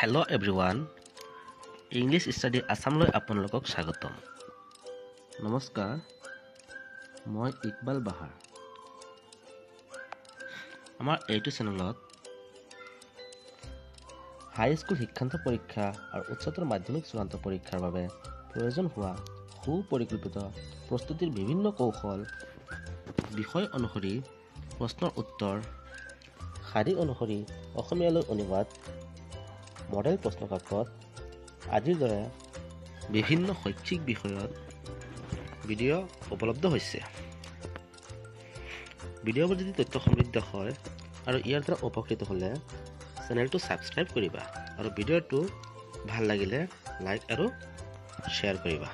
Hello everyone, English Study Assamলৈ আপোনালোকক স্বাগতম। নমস্কাৰ, মই ইকবাল বাহাৰ। আমাৰ এইটো চেনেলত হাই স্কুল শিক্ষান্ত পৰীক্ষা আৰু উচ্চতৰ মাধ্যমিক চূড়ান্ত পৰীক্ষাৰ বাবে প্ৰয়োজন হোৱা সুপৰিকল্পিত প্ৰস্তুতিৰ বিভিন্ন কৌশল, বিষয় অনুসৰি প্ৰশ্নৰ উত্তৰ, শাৰী অনুসৰি অসমীয়ালৈ অনুবাদ, মডেল প্ৰশ্নকাকত আদিৰ দৰে বিভিন্ন শৈক্ষিক বিষয়ত ভিডিঅ' উপলব্ধ হৈছে। ভিডিঅ'বোৰ যদি তথ্য সমৃদ্ধ হয় আৰু ইয়াৰ দ্বাৰা উপকৃত হ'লে চেনেলটো ছাবস্ক্ৰাইব কৰিবা আৰু ভিডিঅ'টো ভাল লাগিলে লাইক আৰু শ্বেয়াৰ কৰিবা।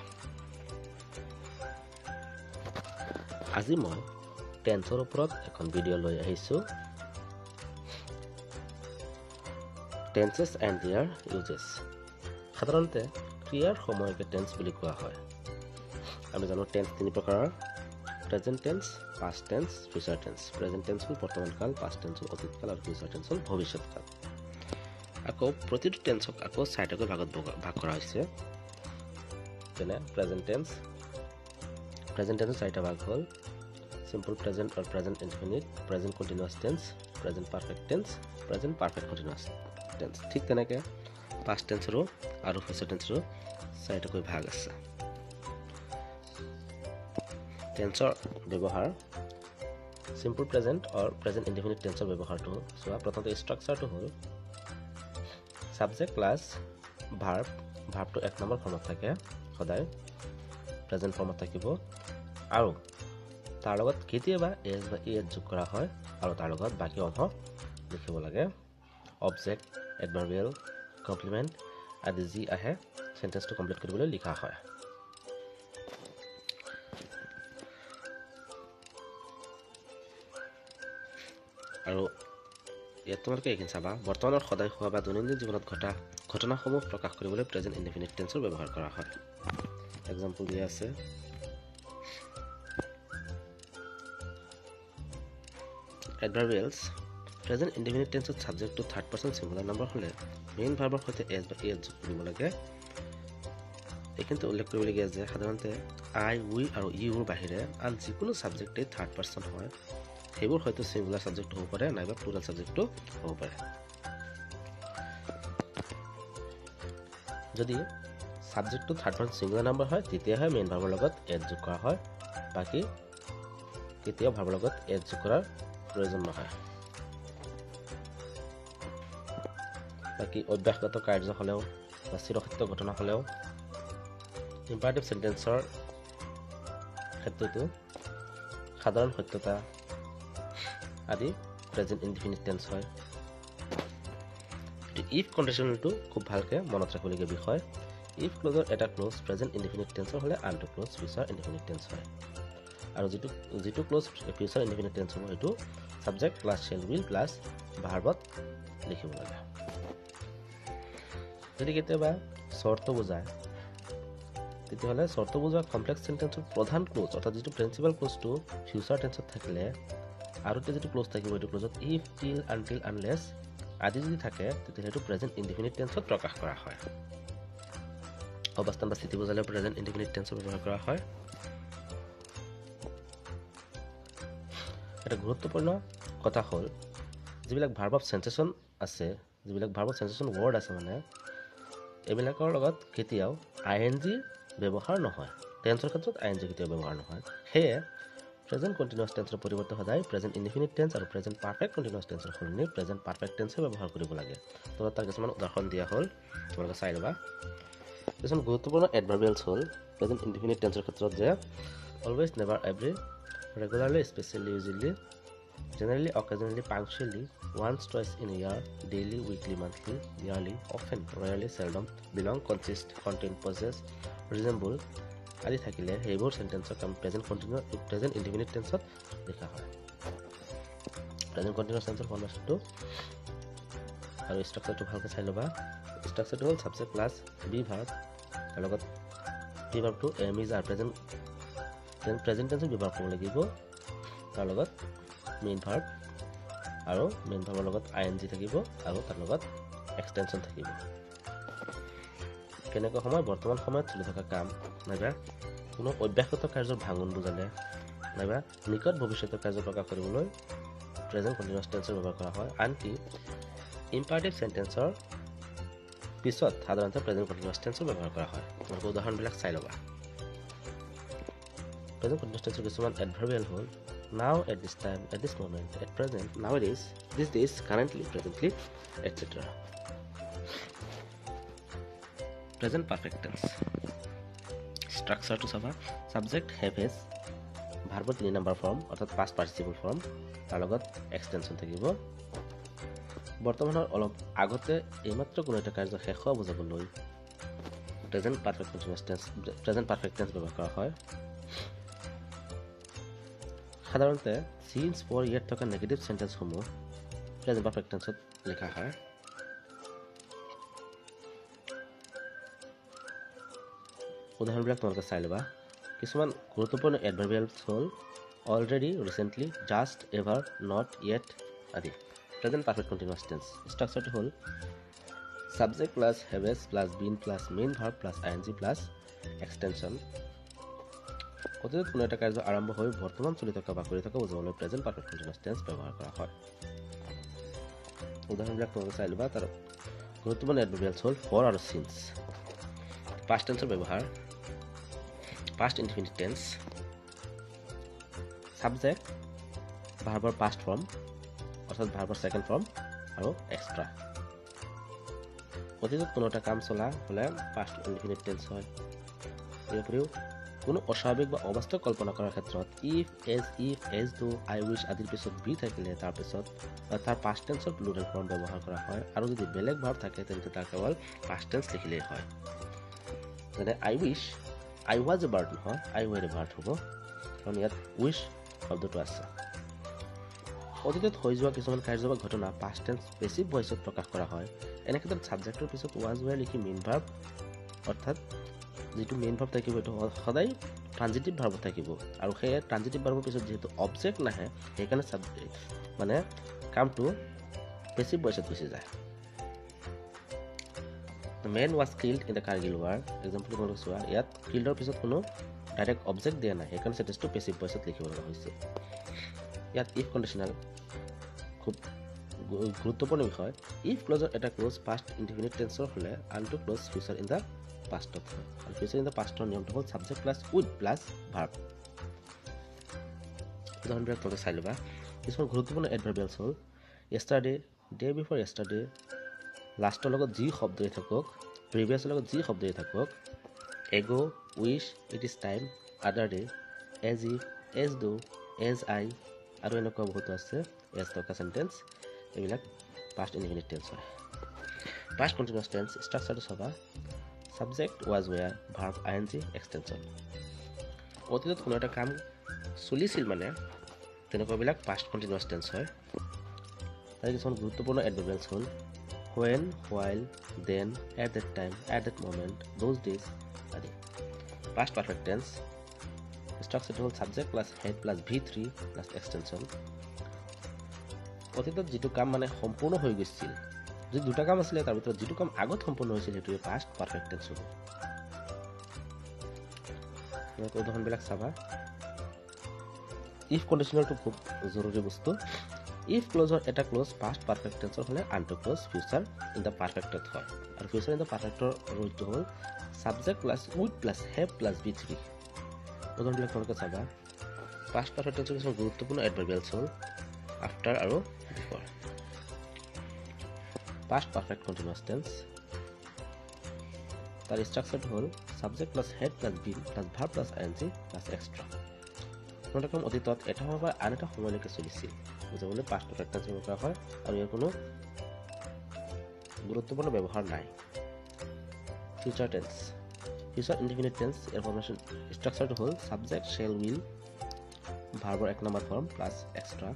আজি মই টেন্সৰ ওপৰত এখন ভিডিঅ' লৈ আহিছোঁ। টেন্সেছ এণ্ড দেয়াৰ ইউজেছ। সাধাৰণতে ক্ৰিয়াৰ সময়কে টেন্স বুলি কোৱা হয়। আমি জানো টেন্স তিনি প্ৰকাৰৰ: present tense, past tense, future tense. Present tense হ'ল বৰ্তমান কাল, পাষ্ট টেন্স হ'ল অতীত কাল আৰু ফিউচাৰ টেন্স হ'ল ভৱিষ্যৎ কাল। আকৌ প্ৰতিটো টেন্সক আকৌ চাৰিটাকৈ ভাগ কৰা হৈছে। যেনে প্ৰেজেণ্ট টেন্স। প্ৰেজেণ্ট টেন্সৰ চাৰিটা ভাগ হ'ল চিম্পল প্ৰেজেণ্ট আৰু present infinite, present continuous tense, present perfect tense, present perfect continuous tense. ঠিক তেনেকৈ পাষ্ট টেন্সৰো আৰু ফিউচাৰ টেন্সৰো চাৰিটাকৈ ভাগ আছে। টেন্সৰ ব্যৱহাৰ, চিম্পল প্ৰেজেণ্ট আৰু প্ৰেজেণ্ট ইনডিফিনিট টেন্সৰ ব্যৱহাৰটো চোৱা। প্ৰথমতে ষ্ট্ৰাকচাৰটো হ'ল ছাবজেক্ট প্লাছ ভাৰ্ব। ভাৰ্বটো 1 নম্বৰ ফৰ্মত থাকে, সদায় প্ৰেজেণ্ট ফৰ্মত থাকিব আৰু তাৰ লগত কেতিয়াবা এছ বা ইএছ যোগ কৰা হয় আৰু তাৰ লগত বাকী অংশ লিখিব লাগে। অবজেক্ট, এডভাৰ্বিয়েল, কমপ্লিমেণ্ট আদি যি আহে চেণ্টেন্সটো কমপ্লিট কৰিবলৈ লিখা হয়। আৰু ইয়াত তোমালোকে এইখিনি চাবা, বৰ্তমানৰ সদায় হোৱা বা দৈনন্দিন জীৱনত ঘটা ঘটনাসমূহ প্ৰকাশ কৰিবলৈ প্ৰেজেণ্ট ইনডিফিনিট টেন্সৰ ব্যৱহাৰ কৰা হয়। এক্সাম্পল দিয়া আছে। এডভাৰ্বিয়েলছ। প্ৰেজেণ্ট ইনডিফিনিট টেন্সত ছাবজেক্টটো থাৰ্ড পাৰ্চন ছিংগুলাৰ নম্বৰ হ'লে মেইন ভাৰ্বৰ সৈতে এছ বা ইএছ যোগ কৰিব লাগে। এইখিনিতে উল্লেখ কৰিবলগীয়া যে সাধাৰণতে আই, উই আৰু ইউৰ বাহিৰে আন যিকোনো ছাবজেক্টেই থাৰ্ড পাৰ্চন হয়। সেইবোৰ হয়তো ছিংগুলাৰ ছাবজেক্টটো হ'ব পাৰে নাইবা প্লুৰাল ছাবজেক্টটো হ'ব পাৰে। যদি ছাবজেক্টটো থাৰ্ড পাৰ্চন ছিংগুলাৰ নম্বৰ হয় তেতিয়াহে মেইন ভাৰ্বৰ লগত এছ যোগ কৰা হয়, বাকী কেতিয়াও ভাৰ্বৰ লগত এছ যোগ কৰাৰ প্ৰয়োজন নহয়। বাকী অভ্যাসগত কাৰ্য হ'লেও বা চিৰসত্য ঘটনা হ'লেও ইম্পাৰেটিভ চেণ্টেন্সৰ ক্ষেত্ৰতো সাধাৰণ সত্যতা আদি প্ৰেজেণ্ট ইনডিফিনিট টেন্স হয়। ইফ কণ্ডিশ্যনটো খুব ভালকৈ মনত ৰাখিবলগীয়া বিষয়। ইফ ক্লজৰ এটা ক্লজ প্ৰেজেণ্ট ইনডিফিনিট টেন্সৰ হ'লে আনটো ক্লজ ফিউচাৰ ইনডিফিনিট টেন্স হয়। আৰু যিটো ক্লজ ফিউচাৰ ইনডিফিনিট টেন্স হ'ব সেইটো subject plus shall will plus ভাৰ্বত লিখিব লাগে। যদি কেতিয়াবা চৰ্ত বুজায় তেতিয়াহ'লে চৰ্ত বুজোৱা কমপ্লেক্স চেণ্টেন্সৰ প্ৰধান ক্লজ অৰ্থাৎ যিটো প্ৰিন্সিপাল ক্লজটো ফিউচাৰ টেন্সত থাকিলে আৰু এতিয়া যিটো ক্লজ থাকিব এইটো ক্লজত ইফ, টিল, আনটিল, আনলেছ আদি যদি থাকে তেতিয়া সেইটো প্ৰেজেণ্ট ইনডিফিনিট টেন্সত প্ৰকাশ কৰা হয়। অৱস্থান বা স্থিতি বুজালে প্ৰেজেণ্ট ইনডিফিনিট টেন্সৰ ব্যৱহাৰ কৰা হয়। এটা গুৰুত্বপূৰ্ণ কথা হ'ল যিবিলাক ভাৰ্ব অফ চেন্সেশ্যন আছে, যিবিলাক ভাৰ্ব অফ চেন্সেশ্যন ৱৰ্ড আছে মানে এইবিলাকৰ লগত কেতিয়াও ING ব্যৱহাৰ নহয়। টেন্সৰ ক্ষেত্ৰত ING কেতিয়াও ব্যৱহাৰ নহয়। সেয়ে প্ৰেজেণ্ট কণ্টিনিউৱাছ টেন্সৰ পৰিৱৰ্তে সদায় প্ৰেজেণ্ট ইনডিফিনিট টেন্স আৰু প্ৰেজেণ্ট পাৰফেক্ট কণ্টিনিউৱাছ টেন্সৰ সলনি প্ৰেজেণ্ট পাৰফেক্ট টেন্সে ব্যৱহাৰ কৰিব লাগে। তলত তাৰ কিছুমান উদাহৰণ দিয়া হ'ল, তোমালোকে চাই ল'বা। কিছুমান গুৰুত্বপূৰ্ণ এডভাৰ্বিয়েলছ হ'ল প্ৰেজেণ্ট ইনডিফিনিট টেন্সৰ ক্ষেত্ৰত যে always, never, every, regularly, specially, usually, generally, occasionally, punctually, once, twice in a year, daily, weekly, monthly, yearly, often, rarely, seldom, belong, consist, contain, possess, resemble আদি থাকিলে সেইবোৰ চেণ্টেন্সক আমি প্ৰেজেণ্ট ইনডিফিনিট টেন্সত লিখা হয়। প্ৰেজেণ্ট কণ্টিনিউৱাছ টেন্সৰ ফৰ্মেটটো আৰু ষ্ট্ৰাকচাৰটো ভালকৈ চাই ল'বা। ষ্ট্ৰাকচাৰটো হ'ল ছাবজেক্ট প্লাছ বি ভাৰ্ব, তাৰ লগত বি ভাৰ্বটো এম ইজ আৰ প্ৰেজেণ্ট টেন্সত ব্যৱহাৰ কৰিব লাগিব। তাৰ লগত মেইন ভাৰ্ব আৰু মেইন ভাৰ্বৰ লগত ING থাকিব আৰু তাৰ লগত এক্সটেনশ্যন থাকিব কেনেকুৱা সময় বৰ্তমান সময়ত চলি থকা কাম নাইবা কোনো অভ্যাসগত কাৰ্যৰ ভাঙোন বুজালে নাইবা নিকট ভৱিষ্যতৰ কাৰ্য প্ৰকাশ কৰিবলৈ প্ৰেজেণ্ট কণ্টিনিউৱাছ টেন্সৰ ব্যৱহাৰ কৰা হয় আনকি ইম্পাৰেটিভ সেন্টেন্সৰ পিছত সাধাৰণতে প্ৰেজেণ্ট কণ্টিনিউৱাছ টেন্সৰ ব্যৱহাৰ কৰা হয় তোমালোকে উদাহৰণবিলাক চাই ল'বা প্ৰেজেণ্ট কণ্টিনিউৱাছ টেন্সৰ কিছুমান এডভাৰ্বিয়েল হ'ল now at this time at this moment at present nowadays these days currently presently etc present perfect tense structure to subject have has verb 3 number form অর্থাৎ past participle form তাৰ লগত extension থাকিব বৰ্তমানৰ অলপ আগতে এইমাত্ৰ কোনো এটা কাৰ্য শেষ হোৱা বুজাবলৈ present perfect continuous tense present perfect tense ব্যৱহাৰ কৰা হয় সাধাৰণতে since for yet থকা নেগেটিভ সেন্টেন্সসমূহ প্ৰেজেন্ট পাৰফেক্ট টেন্সত লিখা হয় উদাহৰণবিলাক তোমালোকে চাই ল'বা কিছুমান গুৰুত্বপূৰ্ণ এডভাৰ্বিয়েলছ হ'ল already recently just ever not yet আদি প্ৰেজেন্ট পাৰফেক্ট কণ্টিনিউৱাছ টেন্স ষ্ট্ৰাকচাৰটো হ'ল subject plus haves plus been plus main verb plus ING plus extension অতীতত কোনো এটা কাৰ্য আৰম্ভ হৈ বৰ্তমান চলি থকা বা কৰি থকা বুজাবলৈ প্ৰেজেন্ট পাৰফেক্ট কণ্টিনিউৱাছ টেন্স ব্যৱহাৰ কৰা হয় উদাহৰণবিলাক তোমালোকে চাই ল'বা তাৰ গুৰুত্বপূৰ্ণ এডভাৰ্বিয়েলছ হ'ল ফৰ আৰু সিন্স পাষ্ট টেন্সৰ ব্যৱহাৰ past indefinite tense subject verb past form অৰ্থাৎ verb second form আৰু extra অতীতত কোনো এটা কাম চলা হলে past indefinite tense হয় ইয়াৰ উপৰিও কোনো অস্বাভাৱিক বা অবাস্তৱ কল্পনা কৰাৰ ক্ষেত্ৰত if as though I wish আদিৰ পিছত be থাকিলে তাৰ পিছত তাৰ past tense plural form ব্যৱহাৰ কৰা হয় আৰু যদি বেলেগ verb থাকে তেন্তে তাৰ কেৱল past tense লিখিলেই হয় যেনে I wish I was a bird নহয় I were a bird হ'ব কাৰণ ইয়াত wish শব্দটো আছে অতীতত হৈ যোৱা কিছুমান কাৰ্য বা ঘটনা past tense পেছিভ ভইচত প্ৰকাশ কৰা হয় এনে ক্ষেত্ৰত সাবজেক্টৰ পিছত was were লিখি মেইন ভাৰ্ব অৰ্থাৎ যেটো মেইন ভাৰ্ব থাকিব এটো সদায় ট্ৰানজিটিভ ভাৰ্ব থাকিব আৰু সেই ট্ৰানজিটিভ ভাৰ্বৰ পিছত যেহেতু অবজেক্ট নাহে সেইকাৰণে মানে কামটো পেছিভ ভইচত গুচি যায় The man was killed in the Kargil war. Example তোমালোকে চোৱা ইয়াত কিল্ডৰ পিছত কোনো ডাইৰেক্ট অবজেক্ট দিয়া নাই সেইকাৰণে সেটেন্সটো পেছিভ ভইচত লিখিব লগা হৈছে ইয়াত ইফ কণ্ডিশনাল খুব গুৰুত্বপূৰ্ণ বিষয় ইফ ক্লজৰ এটা ক্লজ পাষ্ট ইনডিফিনিট টেন্সৰ হলে আনটো ক্লজ ফিউচাৰ ইন দা পাষ্টত হয় আৰু ফিউচাৰ ইন দা পাষ্টৰ নিয়মটো হ'ল subject plus with plus verb উদাহৰণবিলাক তোমালোকে চাই ল'বা কিছুমান গুৰুত্বপূৰ্ণ এডভাৰ্বিয়েলছ হ'ল yesterday ডে বিফৰ yesterday লাষ্টৰ লগত যি শব্দই থাকক প্ৰিভিয়াছৰ লগত যি শব্দই থাকক এগো wish it is time other day as if as do as I আৰু এনেকুৱা বহুত আছে এজ থকা সেন্টেন্স এইবিলাক পাষ্ট ইনডিফিনিট টেন্স হয় পাষ্ট কণ্টিনিউৱাছ টেন্স ষ্ট্ৰাকচাৰটো চাবা subject was were verb I N G extension অতীতত কোনো এটা কাম চলিছিল মানে তেনেকুৱাবিলাক পাষ্ট কণ্টিনিউৱাছ টেন্স হয় তাৰ কিছুমান গুৰুত্বপূৰ্ণ এডভাৰ্বিয়েলছ হ'ল when, while, then, at that time, at that moment, those days, adi. Past perfect tense. Structure whole subject plus head plus V3 plus extension. অতীতত যেটো কাম মানে সম্পূৰ্ণ হৈ গৈছিল যে দুটা কাম আছিল তাৰ ভিতৰত যেটো কাম আগত সম্পূৰ্ণ হৈছিল হেতুৱে past perfect tense হ'ব ইয়াত উদাহৰণবিলাক চাবা if কণ্ডিশনালটো খুব জৰুৰী বস্তু if ক্লজৰ এটা ক্লজ past perfect tense হলে আনটো close future in the perfect হয় আৰু future in the perfect ৰূপটো হ'ল subject plus with plus have plus be3 উদাহৰণবিলাক তোমালোকে চাবা past perfect tense কিছুমান গুৰুত্বপূৰ্ণ এডভাৰ্বিয়েলছ হ'ল after আৰু before past perfect continuous tense তাৰ ষ্ট্ৰাকচাৰটো হ'ল subject plus head plus be plus verb plus ing plus extra কোনো কাম অতীতত এটা সময় বা আন এটা সময়লৈকে চলিছিল বুজাবলৈ পাষ্ট পাৰফেক্ট টেন্স ব্যৱহাৰ কৰা হয় আৰু ইয়াৰ কোনো গুৰুত্বপূৰ্ণ ব্যৱহাৰ নাই future tense future indefinite tense ইয়াৰ ফৰ্মেশ্যন ষ্ট্ৰাকচাৰটো হ'ল সাবজেক্ট শ্বেল উইল ভাৰ্বৰ এক নম্বৰ ফৰ্ম প্লাছ এক্সট্ৰা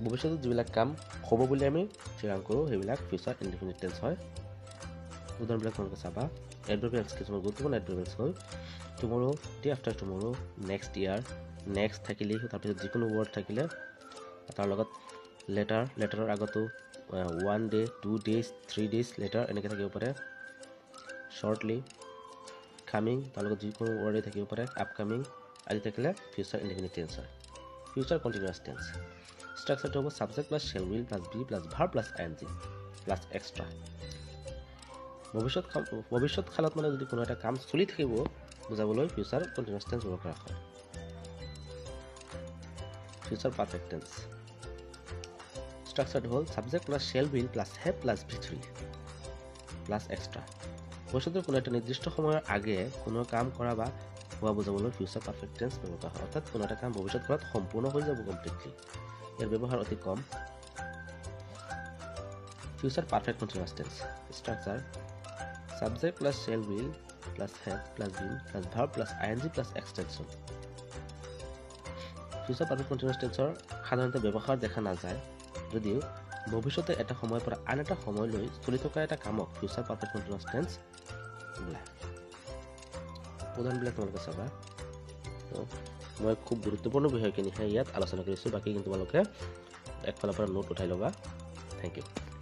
ভৱিষ্যতত যিবিলাক কাম হ'ব বুলি আমি থিৰাং কৰোঁ সেইবিলাক ফিউচাৰ ইনডিফিনিট টেন্স হয় উদাহৰণবিলাক তোমালোকে চাবা এডভাৰ্বিয়েলছ কিছুমান গুৰুত্বপূৰ্ণ এডভাৰ্বিয়েলছ হ'ল tomorrow day after tomorrow next ইয়াৰ নেক্সট থাকিলেই তাৰপিছত যিকোনো ৱৰ্ড থাকিলে তাৰ লগত লেটাৰৰ আগতো 1 day 2 days 3 days later এনেকৈ থাকিব পাৰে shortly coming তাৰ লগত যিকোনো ৱৰ্ডে থাকিব পাৰে upcoming আদি থাকিলে ফিউচাৰ ইনডিফিনিট টেন্স হয় ফিউচাৰ কন্টিনিউয়াছ টেন্স স্ট্ৰাকচাৰটো হ'ব subject plus shall will plus be plus verb plus ing plus extra ভৱিষ্যৎ কালত মানে যদি কোনো এটা কাম চলি থাকিব বুজাবলৈ ফিউচাৰ কন্টিনিউয়াছ টেন্স ব্যৱহাৰ কৰা হয় ফিউচাৰ পাৰফেক্ট টেন্স স্ট্রাকচারটো হল subject plus shall will plus have plus be3 plus extra ভবিষ্যতের কোনো একটা নির্দিষ্ট সময়ের আগে কোনো কাম করা বা হওয়া বোঝাবলৈ ফিউচার পারফেক্ট টেন্স ব্যবহার করা হয় অর্থাৎ কোনো একটা কাম ভবিষ্যৎ কালত সম্পূর্ণ হয়ে যাব কমপ্লিটলি এর ব্যবহার অতি কম future perfect continuous tense structure subject plus shall will plus have plus be plus verb plus ing plus extension future perfect continuous টেন্সৰ সাধাৰণতে ব্যৱহাৰ দেখা নাযায় যদিও ভৱিষ্যতে এটা সময়ৰ পৰা আন এটা সময়লৈ চলি থকা এটা কামক ফিউচাৰ পাৰফেক্ট কন্টিনিউয়াছ টেন্স বোলে উদাহৰণবিলাক তোমালোকে চাবা মই খুব গুৰুত্বপূৰ্ণ বিষয়খিনিহে ইয়াত আলোচনা কৰিছোঁ বাকী কিন্তু তোমালোকে একফালৰ পৰা নোট উঠাই ল'বা থেংক ইউ